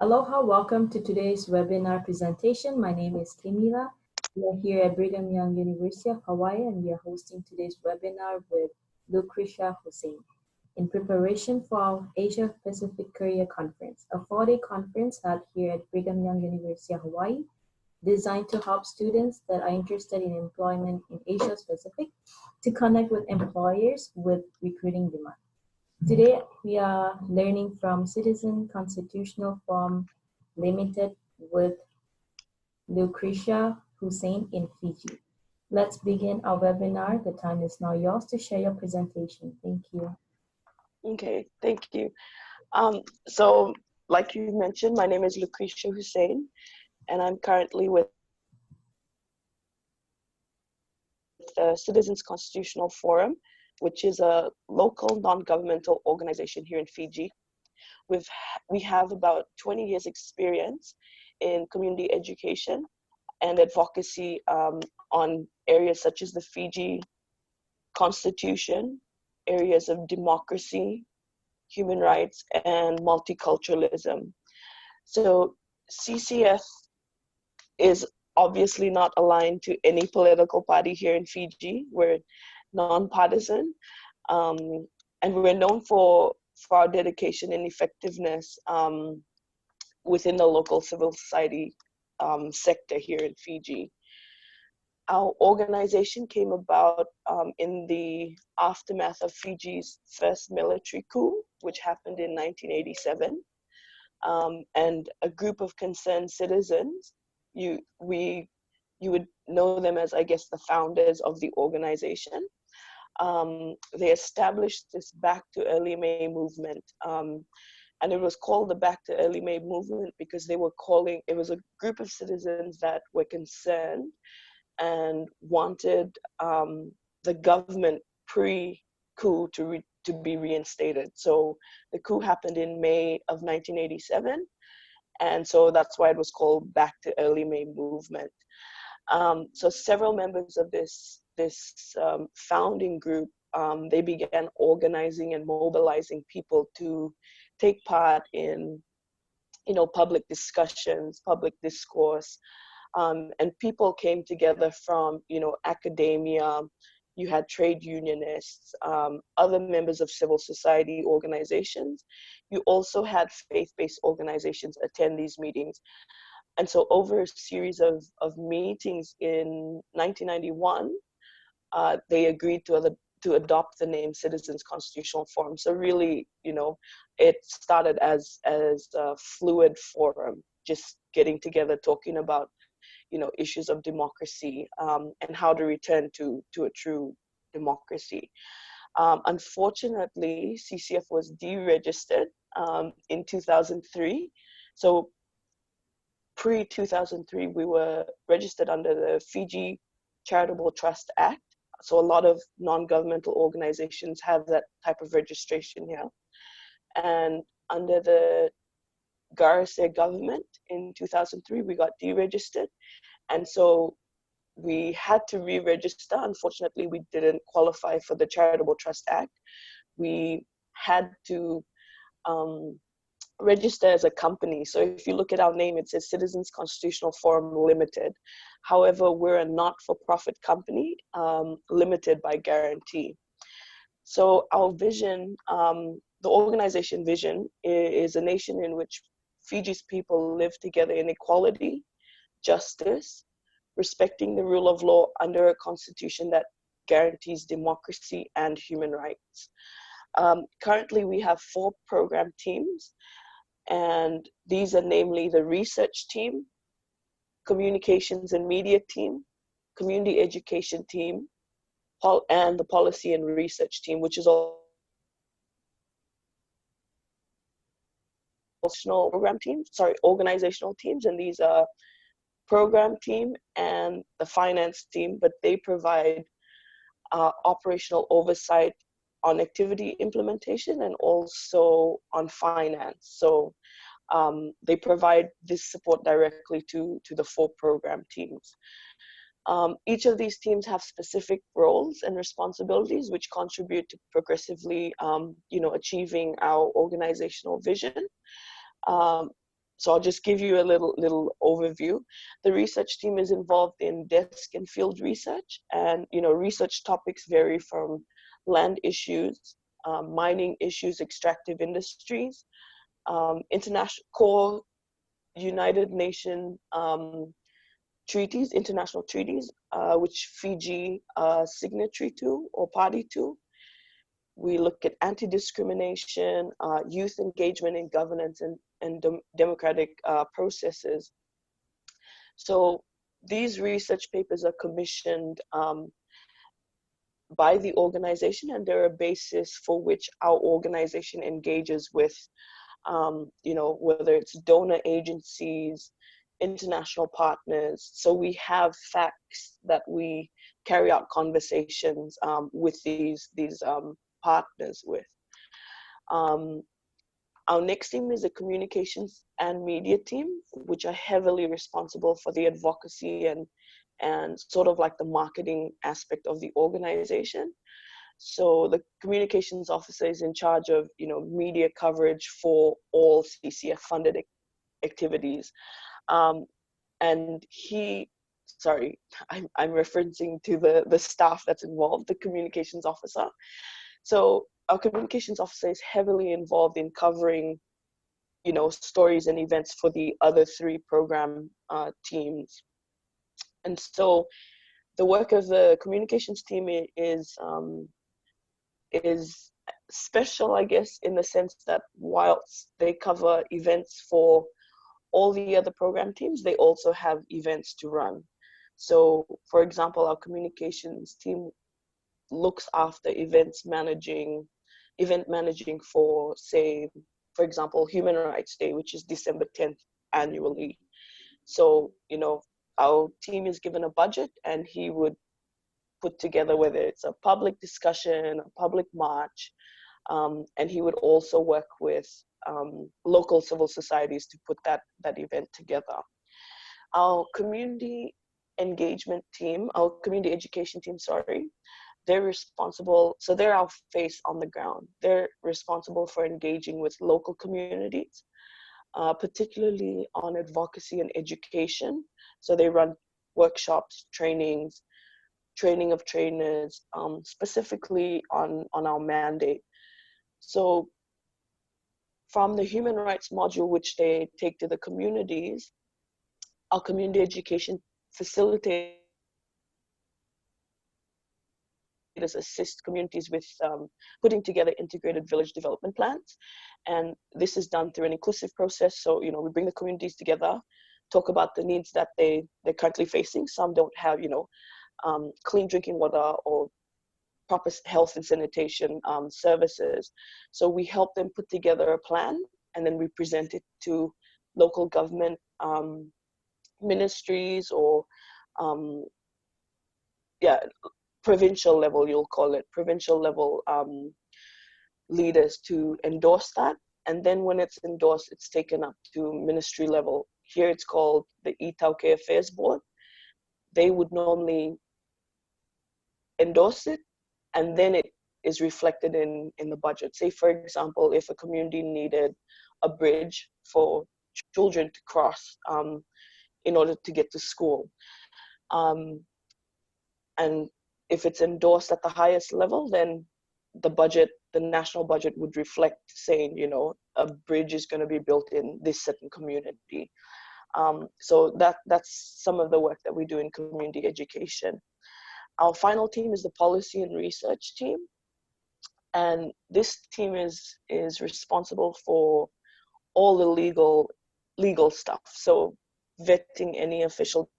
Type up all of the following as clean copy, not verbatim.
Aloha, welcome to today's webinar presentation. My name is Kimila. We are here at Brigham Young University of Hawaii, and we are hosting today's webinar with Lucretia Hussein in preparation for our Asia Pacific Career Conference, a 4-day conference held here at Brigham Young University of Hawaii, designed to help students that are interested in employment in Asia Pacific to connect with employers with recruiting demand. Today, we are learning from Citizen Constitutional Forum Limited with Lucretia Hussein in Fiji. Let's begin our webinar. The time is now yours to share your presentation. Thank you. Okay, thank you. So, like you mentioned, my name is Lucretia Hussein, and I'm currently with the Citizens Constitutional Forum, which is a local non-governmental organization here in Fiji. We have about 20 years experience in community education and advocacy on areas such as the Fiji Constitution, areas of democracy, human rights, and multiculturalism. So CCF is obviously not aligned to any political party here in Fiji. We're nonpartisan, and we're known for our dedication and effectiveness within the local civil society sector here in Fiji. Our organization came about in the aftermath of Fiji's first military coup, which happened in 1987. And a group of concerned citizens, you would know them as, I guess, the founders of the organization. They established this Back to Early May movement. And it was called the Back to Early May movement because it was a group of citizens that were concerned and wanted the government pre-coup to be reinstated. So the coup happened in May of 1987, and so that's why it was called Back to Early May movement. So several members of this founding group, they began organizing and mobilizing people to take part in, public discussions, public discourse. And people came together from, academia. You had trade unionists, other members of civil society organizations. You also had faith-based organizations attend these meetings. And so over a series of meetings in 1991, they agreed to adopt the name Citizens Constitutional Forum. So really, it started as a fluid forum, just getting together, talking about issues of democracy and how to return to a true democracy. Unfortunately, CCF was deregistered in 2003. So pre-2003, we were registered under the Fiji Charitable Trust Act. So a lot of non-governmental organizations have that type of registration here. And under the Garissa government in 2003, we got deregistered. And so we had to re-register. Unfortunately, we didn't qualify for the Charitable Trust Act. We had to register as a company. So if you look at our name, it says Citizens Constitutional Forum Limited. However, we're a not-for-profit company, limited by guarantee. So our vision, the organization vision, is a nation in which Fiji's people live together in equality, justice, respecting the rule of law under a constitution that guarantees democracy and human rights. Currently, we have 4 program teams, and these are namely the research team, communications and media team, community education team, and the policy and research team, which is all organizational teams, and these are program team and the finance team, but they provide operational oversight on activity implementation and also on finance. So they provide this support directly to the 4 program teams. Each of these teams have specific roles and responsibilities which contribute to progressively, achieving our organizational vision. So I'll just give you a little overview. The research team is involved in desk and field research, and research topics vary from land issues, mining issues, extractive industries, international core United Nations treaties, international treaties, which Fiji signatory to or party to. We look at anti-discrimination, youth engagement in governance and democratic processes. So these research papers are commissioned by the organization, and they're a basis for which our organization engages with, whether it's donor agencies, international partners. So we have facts that we carry out conversations with these partners with. Our next team is the communications and media team, which are heavily responsible for the advocacy and sort of like the marketing aspect of the organization. So the communications officer is in charge of, media coverage for all CCF funded activities. And I'm referencing to the staff that's involved, the communications officer. So our communications officer is heavily involved in covering, stories and events for the other three program teams. And so the work of the communications team is special, I guess, in the sense that whilst they cover events for all the other program teams, they also have events to run. So, for example, our communications team looks after event managing for, say, for example, Human Rights Day, which is December 10th annually. So, our team is given a budget, and he would put together whether it's a public discussion, a public march, and he would also work with local civil societies to put that event together. Our community engagement team, our community education team, they're responsible, so they're our face on the ground. They're responsible for engaging with local communities, particularly on advocacy and education. So they run workshops, training of trainers, specifically on our mandate. So from the human rights module, which they take to the communities, our community education facilitators assist communities with putting together integrated village development plans. And this is done through an inclusive process. So, we bring the communities together, talk about the needs that they're currently facing. Some don't have, clean drinking water or proper health and sanitation services. So we help them put together a plan, and then we present it to local government ministries or provincial level, you'll call it, provincial level leaders to endorse that. And then when it's endorsed, it's taken up to ministry level. Here it's called the Itauke Affairs Board. They would normally endorse it, and then it is reflected in the budget. Say, for example, if a community needed a bridge for children to cross in order to get to school. And if it's endorsed at the highest level, then the national budget would reflect saying, a bridge is going to be built in this certain community. So that's some of the work that we do in community education. Our final team is the policy and research team. And this team is responsible for all the legal stuff. So vetting any official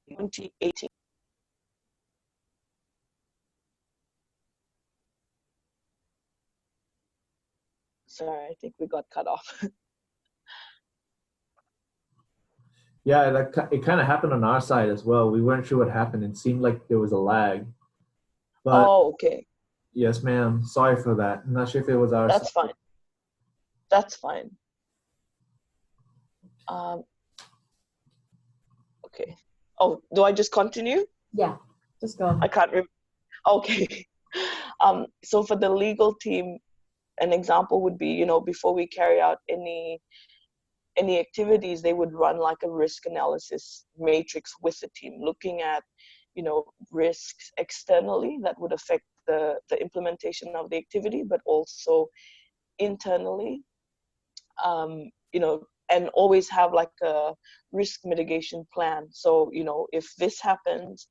in 2018. Sorry, I think we got cut off. Yeah, it kind of happened on our side as well. We weren't sure what happened. It seemed like there was a lag. But Oh, okay. yes, ma'am. Sorry for that. I'm not sure if it was our side. That's fine. That's fine. Um, okay. Oh, do I just continue? Yeah, just go I ahead. can't remember. Okay. So for the legal team, an example would be, before we carry out any activities, they would run like a risk analysis matrix with the team, looking at, risks externally that would affect the implementation of the activity, but also internally, and always have like a risk mitigation plan. So, if this happens,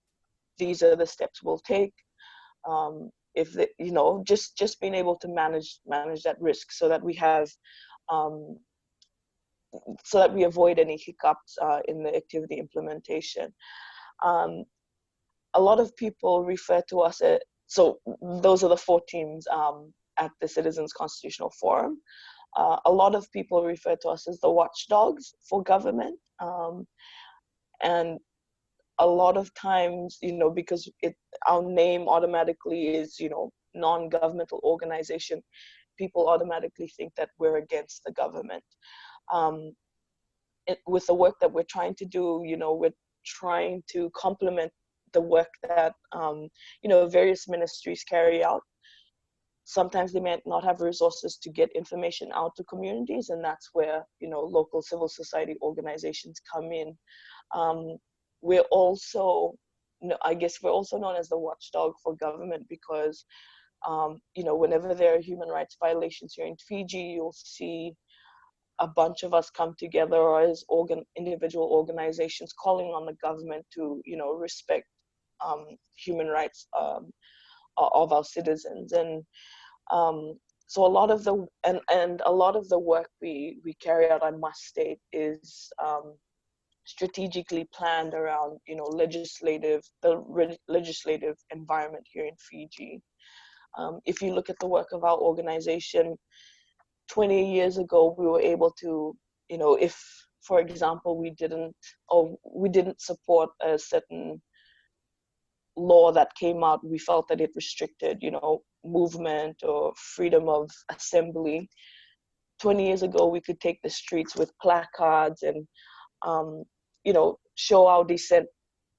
these are the steps we'll take. If the, just being able to manage that risk so that we have um, so that we avoid any hiccups in the activity implementation. Um, a lot of people refer to us as, so those are the four teams at the Citizens Constitutional Forum. A lot of people refer to us as the watchdogs for government. And a lot of times, because our name automatically is, non-governmental organization, people automatically think that we're against the government. With the work that we're trying to do, we're trying to complement the work that, various ministries carry out. Sometimes they might not have resources to get information out to communities, and that's where, local civil society organizations come in. We're also, I guess we're also known as the watchdog for government because, whenever there are human rights violations here in Fiji, you'll see a bunch of us come together or as individual organizations calling on the government to, respect human rights of our citizens. And so a lot of the and a lot of the work we carry out, I must state, is strategically planned around, the legislative environment here in Fiji. If you look at the work of our organization, 20 years ago, we were able to, if, for example, we didn't support a certain law that came out, we felt that it restricted, movement or freedom of assembly. 20 years ago, we could take the streets with placards and, show our dissent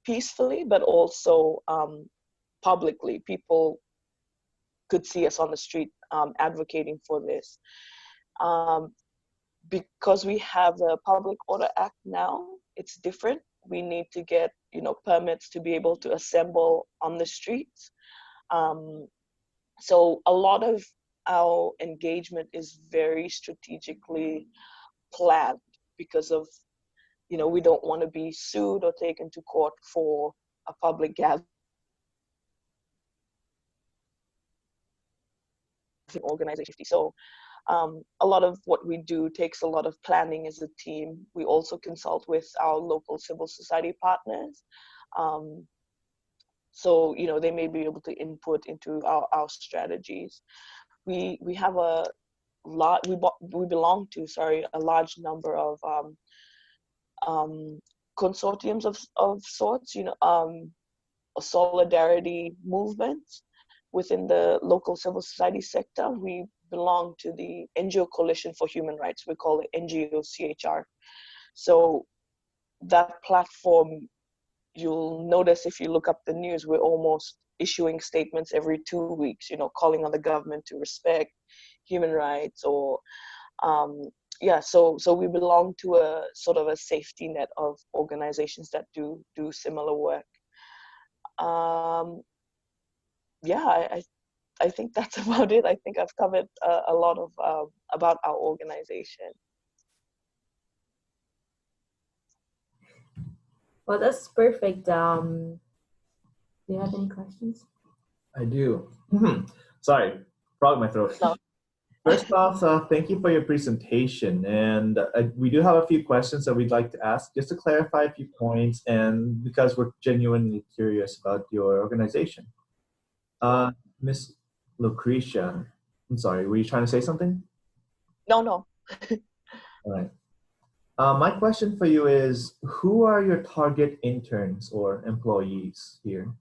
peacefully, but also publicly. People could see us on the street advocating for this. Because we have the Public Order Act now, it's different. We need to get, permits to be able to assemble on the streets. So a lot of our engagement is very strategically planned because of, we don't want to be sued or taken to court for a public gathering organization. So a lot of what we do takes a lot of planning as a team. We also consult with our local civil society partners. So, they may be able to input into our strategies. We have a lot, we belong to, a large number of consortiums of sorts, solidarity movements within the local civil society sector. We belong to the NGO Coalition for Human Rights. We call it NGO CHR. So that platform, you'll notice if you look up the news, we're almost issuing statements every 2 weeks, calling on the government to respect human rights or, so we belong to a sort of a safety net of organizations that do similar work. I think that's about it. I think I've covered a lot of about our organization. Well, that's perfect. Do you have any questions? I do. Sorry, frog in my throat. No. First off, thank you for your presentation. And we do have a few questions that we'd like to ask just to clarify a few points and because we're genuinely curious about your organization. Miss Lucretia, I'm sorry, were you trying to say something? No. All right. My question for you is, who are your target interns or employees here?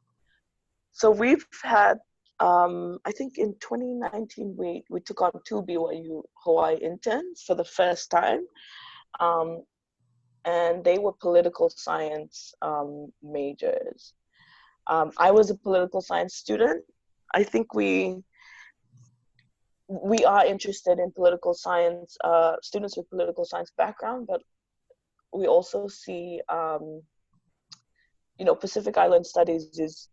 So we've had, I think in 2019, we took on two BYU-Hawaii interns for the first time. And they were political science majors. I was a political science student. I think we are interested in political science, students with political science background, but we also see, Pacific Island Studies is,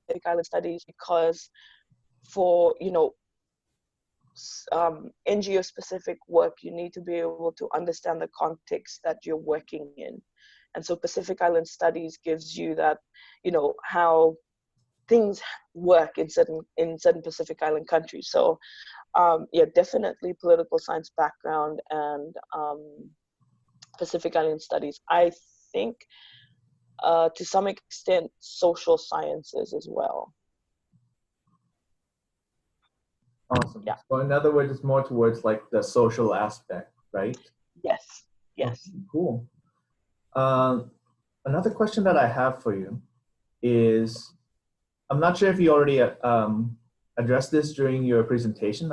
Pacific Island Studies because for, NGO specific work, you need to be able to understand the context that you're working in. And so Pacific Island Studies gives you that, how things work in certain Pacific Island countries. So yeah, definitely political science background and Pacific Island Studies. I think to some extent social sciences as well. Awesome. Yeah. So in other words, it's more towards like the social aspect, right? Yes. Yes. Okay, cool. Another question that I have for you is, I'm not sure if you already addressed this during your presentation.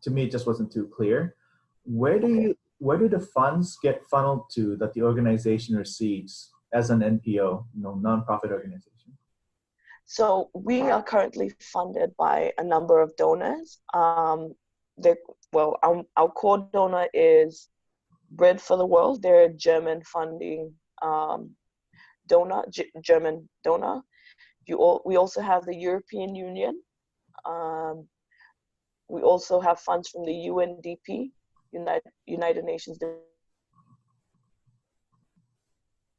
To me, it just wasn't too clear. Where do the funds get funneled to that the organization receives as an NPO, nonprofit organization? So we are currently funded by a number of donors. Our core donor is Bread for the World. They're a German funding donor, German donor. We also have the European Union. We also have funds from the UNDP, United Nations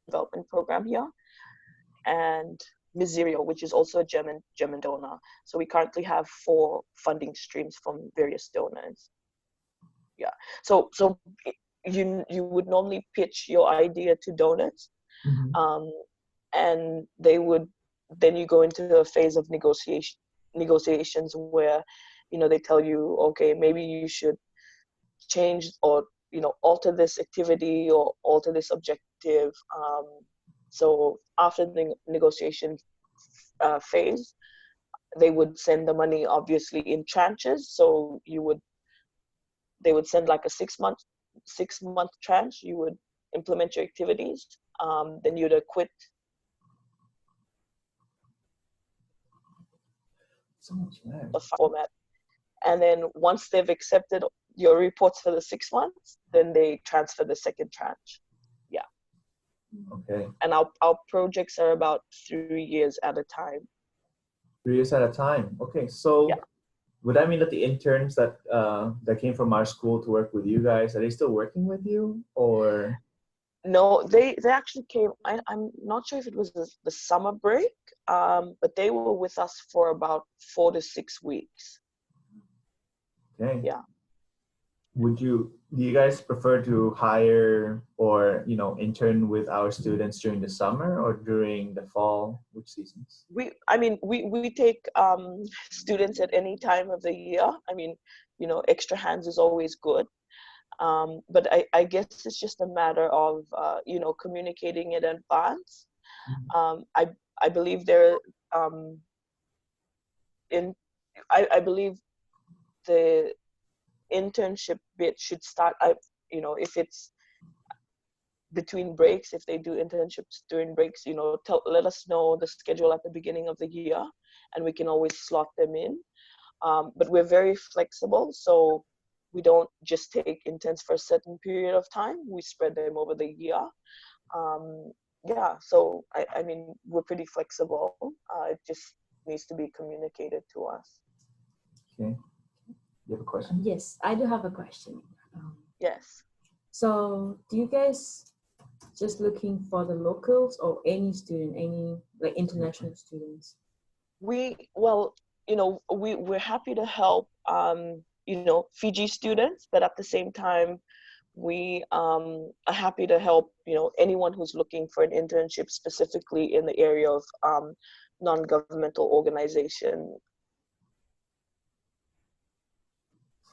Development Program here, and Miserio, which is also a German donor. So we currently have 4 funding streams from various donors. Yeah. So you would normally pitch your idea to donors, and then you go into a phase of negotiations where, they tell you, okay, maybe you should change or, alter this activity or alter this objective. So after the negotiation phase, they would send the money obviously in tranches. So they would send like a 6-month tranche. You would implement your activities. Then you'd acquit. So much land. The format. And then once they've accepted your reports for the 6 months, then they transfer the second tranche. Yeah. Okay. And our projects are about 3 years at a time. 3 years at a time. Okay. So yeah. Would that mean that the interns that came from our school to work with you guys, are they still working with you, or? No, they actually came. I'm not sure if it was the summer break, but they were with us for about 4 to 6 weeks. Okay. Yeah. Do you guys prefer to hire or intern with our students during the summer or during the fall? Which seasons? We take students at any time of the year. Extra hands is always good. But I guess it's just a matter of communicating in advance. I believe I believe the internship bit should start, if it's between breaks, if they do internships during breaks, let us know the schedule at the beginning of the year and we can always slot them in. But we're very flexible, so we don't just take interns for a certain period of time. We spread them over the year. So we're pretty flexible. It just needs to be communicated to us. Okay. You have a question? Yes, I do have a question. Yes. So do you guys just looking for the locals or any student, any like international students? We're happy to help, Fiji students, but at the same time, we are happy to help, anyone who's looking for an internship specifically in the area of non-governmental organization.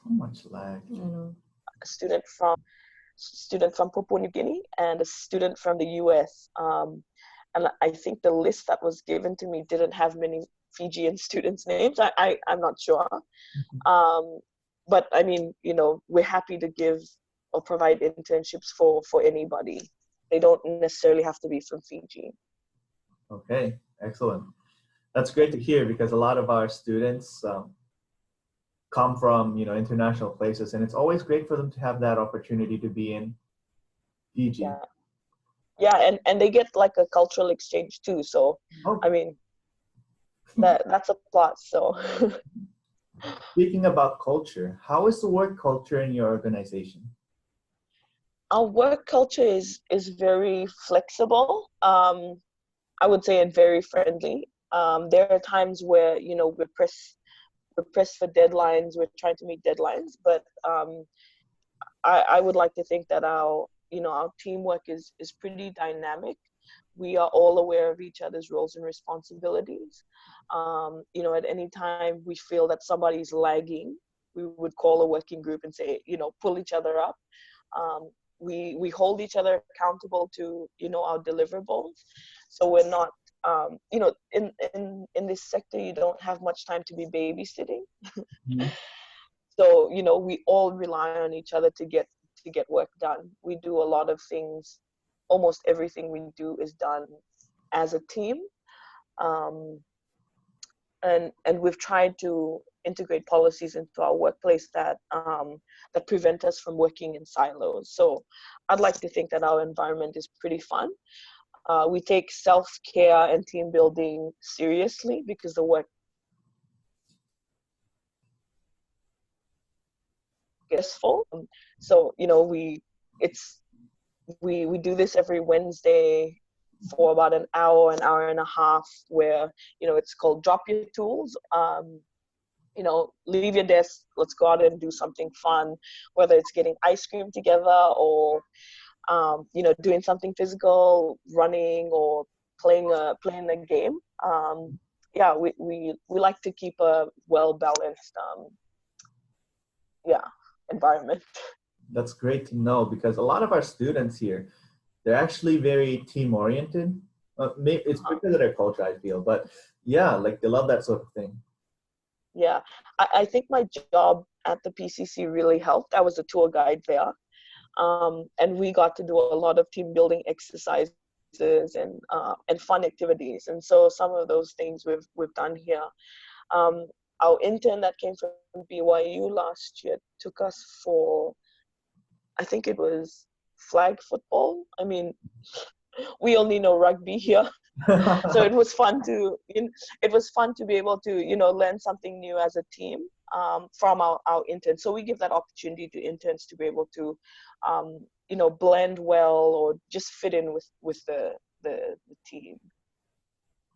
So much lag. a student from Papua New Guinea and a student from the US. And I think the list that was given to me didn't have many Fijian students' names. I'm not sure. But I mean, you know, we're happy to give or provide internships for anybody. They don't necessarily have to be from Fiji. Okay, excellent. That's great to hear because a lot of our students come from, you know, international places, and it's always great for them to have that opportunity to be in Fiji. Yeah, and they get like a cultural exchange too. So, I mean, that's a plus. So, speaking about culture, how is the work culture in your organization? our work culture is very flexible. I would say, and very friendly. There are times where, you know, we're pressed for deadlines. We're trying to meet deadlines, but I would like to think that our teamwork is pretty dynamic. We are all aware of each other's roles and responsibilities. You know, at any time we feel that somebody's lagging, we would call a working group and say, you know, pull each other up. We hold each other accountable to, you know, our deliverables. So we're not, you know, in this sector, you don't have much time to be babysitting. Mm-hmm. So, you know, we all rely on each other to get work done. We do a lot of things. Almost everything we do is done as a team. And we've tried to integrate policies into our workplace that that prevent us from working in silos. So I'd like to think that our environment is pretty fun. We take self-care and team building seriously because the work is full. So, you know, we do this every Wednesday for about an hour and a half, where, you know, it's called drop your tools. You know, leave your desk, let's go out and do something fun, whether it's getting ice cream together or, you know, doing something physical, running or playing a game. Yeah, we like to keep a well-balanced, environment. That's great to know because a lot of our students here, they're actually very team oriented. Maybe it's because of their culture, I feel, but yeah, like they love that sort of thing. Yeah, I think my job at the PCC really helped. I was a tour guide there, and we got to do a lot of team building exercises and fun activities. And so some of those things we've done here. Our intern that came from BYU last year took us for, I think it was flag football. I mean, we only know rugby here. So it was fun to be able to, you know, learn something new as a team from our interns. So we give that opportunity to interns to be able to, you know, blend well or just fit in with the team.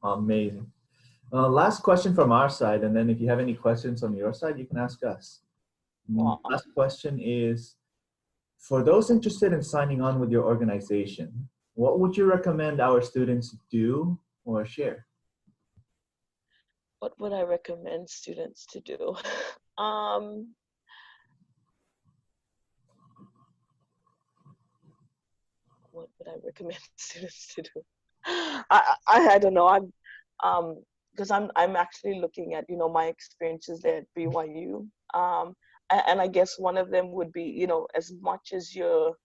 Amazing. Last question from our side, and then if you have any questions on your side, you can ask us. Wow. Last question is, for those interested in signing on with your organization, what would you recommend our students do or share? What would I recommend students to do? What would I recommend students to do? I don't know. Because I'm actually looking at, you know, my experiences there at BYU. And I guess one of them would be, you know, as much as you're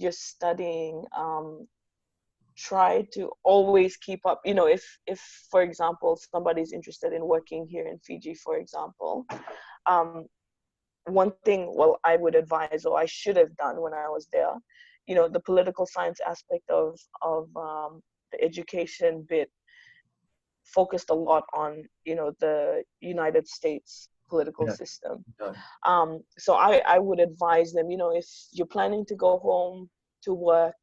studying, try to always keep up. You know, if for example somebody's interested in working here in Fiji, for example, one thing, well, I would advise, or I should have done when I was there, you know, the political science aspect of the education bit focused a lot on, you know, the United States political system. So I would advise them, you know, if you're planning to go home to work,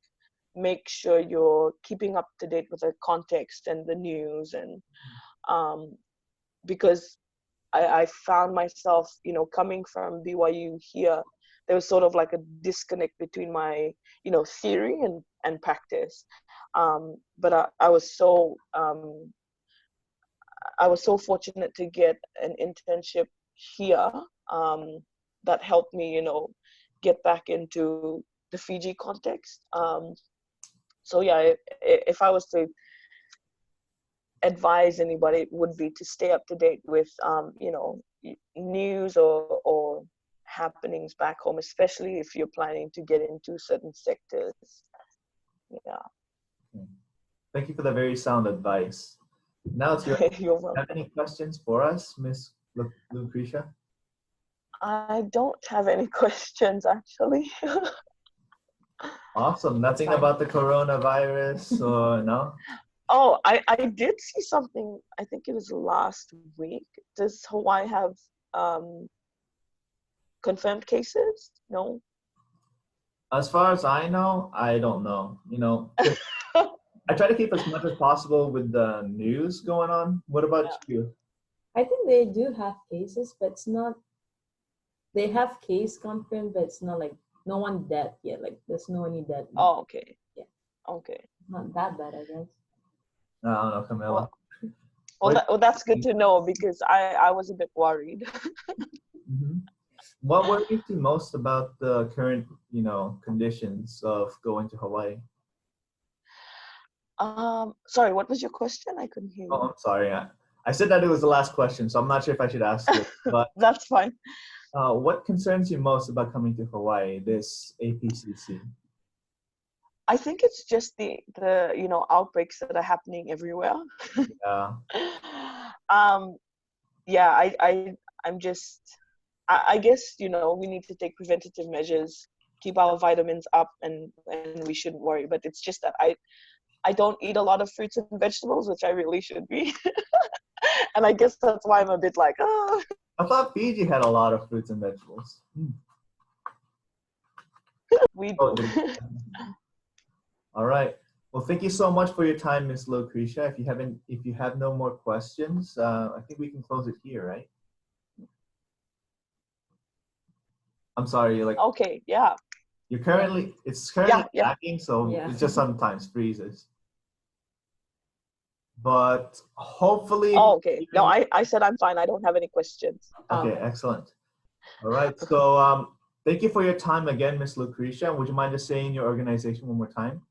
make sure you're keeping up to date with the context and the news. And because I found myself, you know, coming from BYU here, there was sort of like a disconnect between my, you know, theory and practice. But I was so fortunate to get an internship here that helped me, you know, get back into the Fiji context. So yeah, if I was to advise anybody, it would be to stay up to date with, you know, news or happenings back home, especially if you're planning to get into certain sectors. Yeah. Thank you for the very sound advice. Now it's your. You're Have welcome. any questions for us, Miss Lucretia? I don't have any questions actually. Awesome. Nothing fine. about the coronavirus or no? Oh, I did see something, I think it was last week. Does Hawaii have confirmed cases? No? As far as I know, I don't know. You know, 'cause I try to keep as much as possible with the news going on. What about you? I think they do have cases, but it's not. They have case confirmed, but it's not like no one dead yet. Like there's no any dead. Oh, okay. Yeah. Okay. Not that bad, I guess. I don't know, Camilla. That's good to know because I was a bit worried. Mhm. What worries you most about the current, you know, conditions of going to Hawaii? Sorry, what was your question? I couldn't hear Oh, you. I'm sorry. I said that it was the last question, so I'm not sure if I should ask it. But That's fine. what concerns you most about coming to Hawaii, this APCC? I think it's just the you know, outbreaks that are happening everywhere. Yeah. Yeah, I'm just I guess, you know, we need to take preventative measures, keep our vitamins up, and we shouldn't worry. But it's just that I don't eat a lot of fruits and vegetables, which I really should be. And I guess that's why I'm a bit like, oh. I thought Fiji had a lot of fruits and vegetables. We Oh, do. all right. Well, thank you so much for your time, Miss Lucretia. If you have no more questions, I think we can close it here, right? I'm sorry, like Okay, yeah. it's currently Yeah. lagging, so Yeah. it just sometimes freezes. But hopefully, Oh, okay. No, I said I'm fine. I don't have any questions. okay, excellent. All right. So thank you for your time again, Miss Lucretia. Would you mind just saying your organization one more time?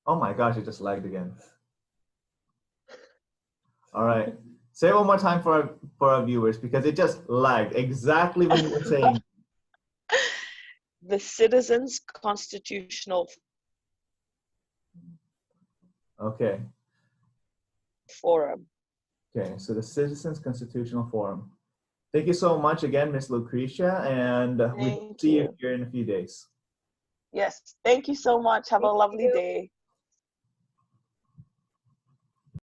Oh my gosh, it just lagged again. All right. Say it one more time for our viewers because it just lagged exactly when you were saying. The Citizens Constitutional Okay. Forum. Okay. So the Citizens Constitutional Forum. Thank you so much again, Miss Lucretia, and we'll Thank see you you. here in a few days. Yes. Thank you so much. Have a Thank lovely you. day.